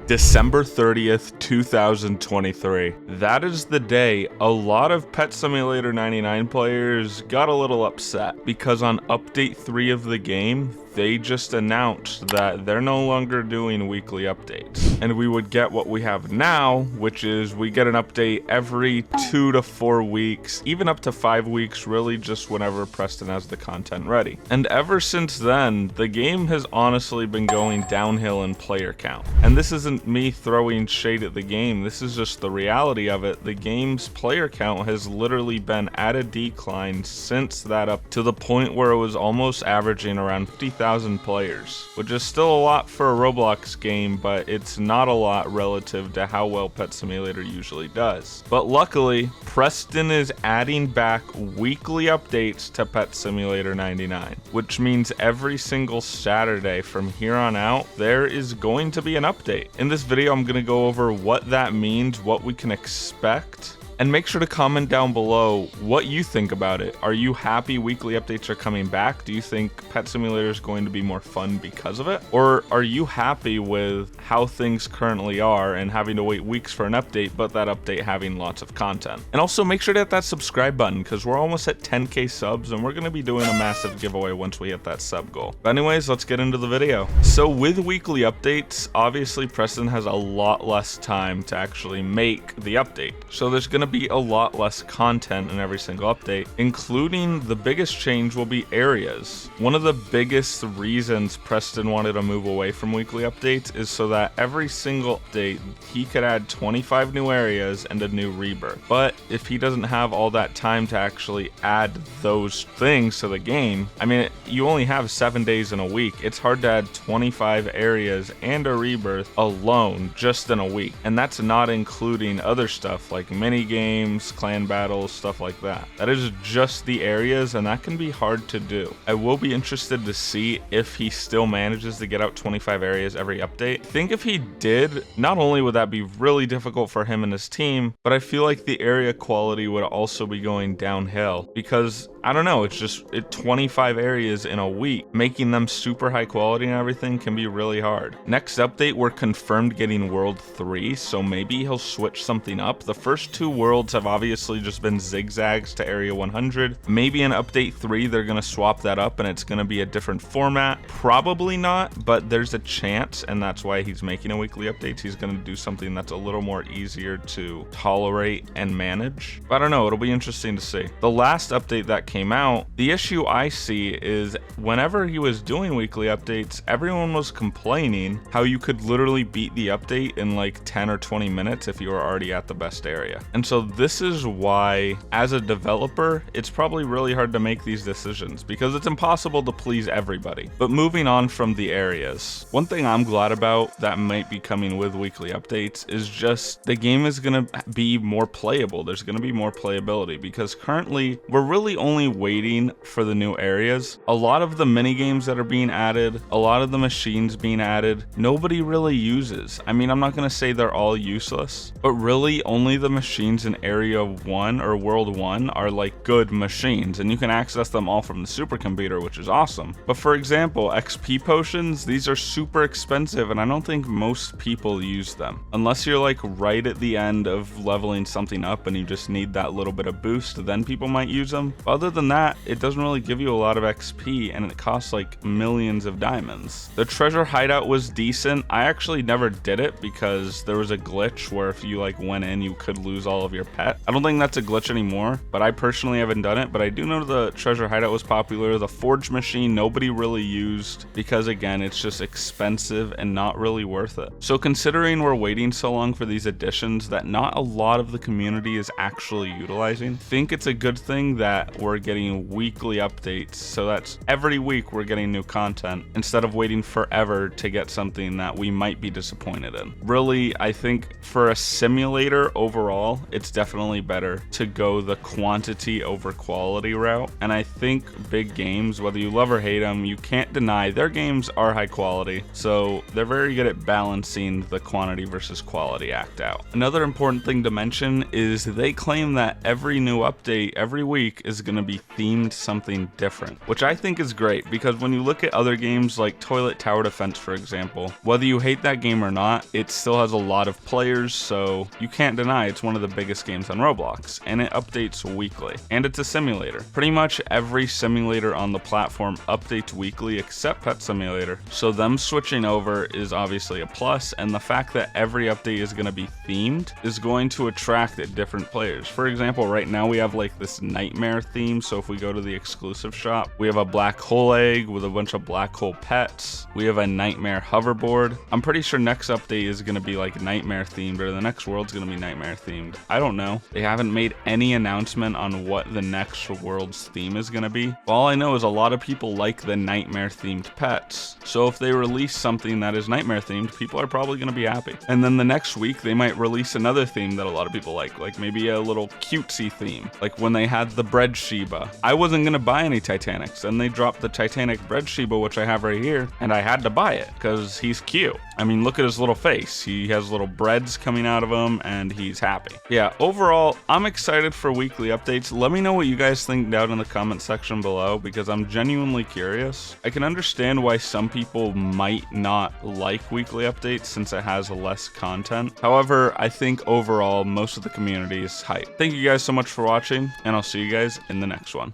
December 30th, 2023. That is the day a lot of Pet Simulator 99 players got a little upset because on update 3 of the game, they just announced that they're no longer doing weekly updates. And we would get what we have now, which is we get an update every 2 to 4 weeks, even up to 5 weeks, really just whenever Preston has the content ready. And ever since then, the game has honestly been going downhill in player count. And this isn't me throwing shade at the game, this is just the reality of it. The game's player count has literally been at a decline since that up to the point where it was almost averaging around 50,000 players, which is still a lot for a Roblox game, but it's not a lot relative to how well Pet Simulator usually does. But luckily, Preston is adding back weekly updates to Pet Simulator 99, which means every single Saturday from here on out, there is going to be an update. In this video, I'm going to go over what that means, what we can expect, and make sure to comment down below what you think about it. Are you happy weekly updates are coming back? Do you think Pet Simulator is going to be more fun because of it? Or are you happy with how things currently are and having to wait weeks for an update, but that update having lots of content? And also make sure to hit that subscribe button because we're almost at 10k subs and we're going to be doing a massive giveaway once we hit that sub goal. But anyways, let's get into the video. So with weekly updates, obviously Preston has a lot less time to actually make the update. So there's going to be a lot less content in every single update, including the biggest change will be areas. One of the biggest reasons Preston wanted to move away from weekly updates is so that every single update he could add 25 new areas and a new rebirth. But if he doesn't have all that time to actually add those things to the game, I mean, you only have 7 days in a week. It's hard to add 25 areas and a rebirth alone just in a week. And that's not including other stuff like mini games, clan battles, stuff like that. That is just the areas, and that can be hard to do. I will be interested to see if he still manages to get out 25 areas every update. I think if he did, not only would that be really difficult for him and his team, but I feel like the area quality would also be going downhill because I don't know, it's just 25 areas in a week, making them super high quality and everything can be really hard. Next update, we're confirmed getting World 3, so maybe he'll switch something up. The first 2 worlds have obviously just been zigzags to Area 100. Maybe in update 3, they're going to swap that up and it's going to be a different format. Probably not, but there's a chance, and that's why he's making a weekly update. He's going to do something that's a little more easier to tolerate and manage. But I don't know, it'll be interesting to see. The last update that came out, the issue I see is whenever he was doing weekly updates, everyone was complaining how you could literally beat the update in like 10 or 20 minutes if you were already at the best area. And so this is why, as a developer, it's probably really hard to make these decisions because it's impossible to please everybody. But moving on from the areas, one thing I'm glad about that might be coming with weekly updates is just the game is going to be more playable. There's going to be more playability because currently we're really only waiting for the new areas. A lot of the mini games that are being added, a lot of the machines being added, nobody really uses. I mean, I'm not going to say they're all useless, but really only the machines in Area 1 or World 1 are like good machines, and you can access them all from the supercomputer, which is awesome. But for example, XP potions, these are super expensive, and I don't think most people use them. Unless you're like right at the end of leveling something up and you just need that little bit of boost, then people might use them. But other than that, it doesn't really give you a lot of XP, and it costs like millions of diamonds. The treasure hideout was decent. I actually never did it because there was a glitch where if you like went in, you could lose all of your pet. I don't think that's a glitch anymore, but I personally haven't done it. But I do know the treasure hideout was popular. The forge machine, nobody really used because again, it's just expensive and not really worth it. So considering we're waiting so long for these additions that not a lot of the community is actually utilizing, I think it's a good thing that we're getting weekly updates. So that's every week we're getting new content instead of waiting forever to get something that we might be disappointed in. Really, I think for a simulator overall, it's definitely better to go the quantity over quality route. And I think big games, whether you love or hate them, you can't deny their games are high quality. So they're very good at balancing the quantity versus quality act out. Another important thing to mention is they claim that every new update every week is going to be themed something different, which I think is great because when you look at other games like Toilet Tower Defense, for example, whether you hate that game or not, it still has a lot of players, so you can't deny it's one of the biggest games on Roblox, and it updates weekly. And it's a simulator. Pretty much every simulator on the platform updates weekly except Pet Simulator, so them switching over is obviously a plus, and the fact that every update is going to be themed is going to attract different players. For example, right now we have like this nightmare theme, so if we go to the exclusive shop, we have a black hole egg with a bunch of black hole pets. We have a nightmare hoverboard. I'm pretty sure next update is going to be like nightmare themed, or the next world's going to be nightmare themed. I don't know. They haven't made any announcement on what the next world's theme is going to be. All I know is a lot of people like the nightmare themed pets, so if they release something that is nightmare themed, people are probably going to be happy. And then the next week they might release another theme that a lot of people like maybe a little cutesy theme, like when they had the bread Shiba. I wasn't going to buy any Titanics, and they dropped the Titanic bread Shiba, which I have right here, and I had to buy it because he's cute. I mean, look at his little face. He has little breads coming out of him, and he's happy. Yeah, overall, I'm excited for weekly updates. Let me know what you guys think down in the comment section below, because I'm genuinely curious. I can understand why some people might not like weekly updates since it has less content. However, I think overall, most of the community is hyped. Thank you guys so much for watching, and I'll see you guys in the next one.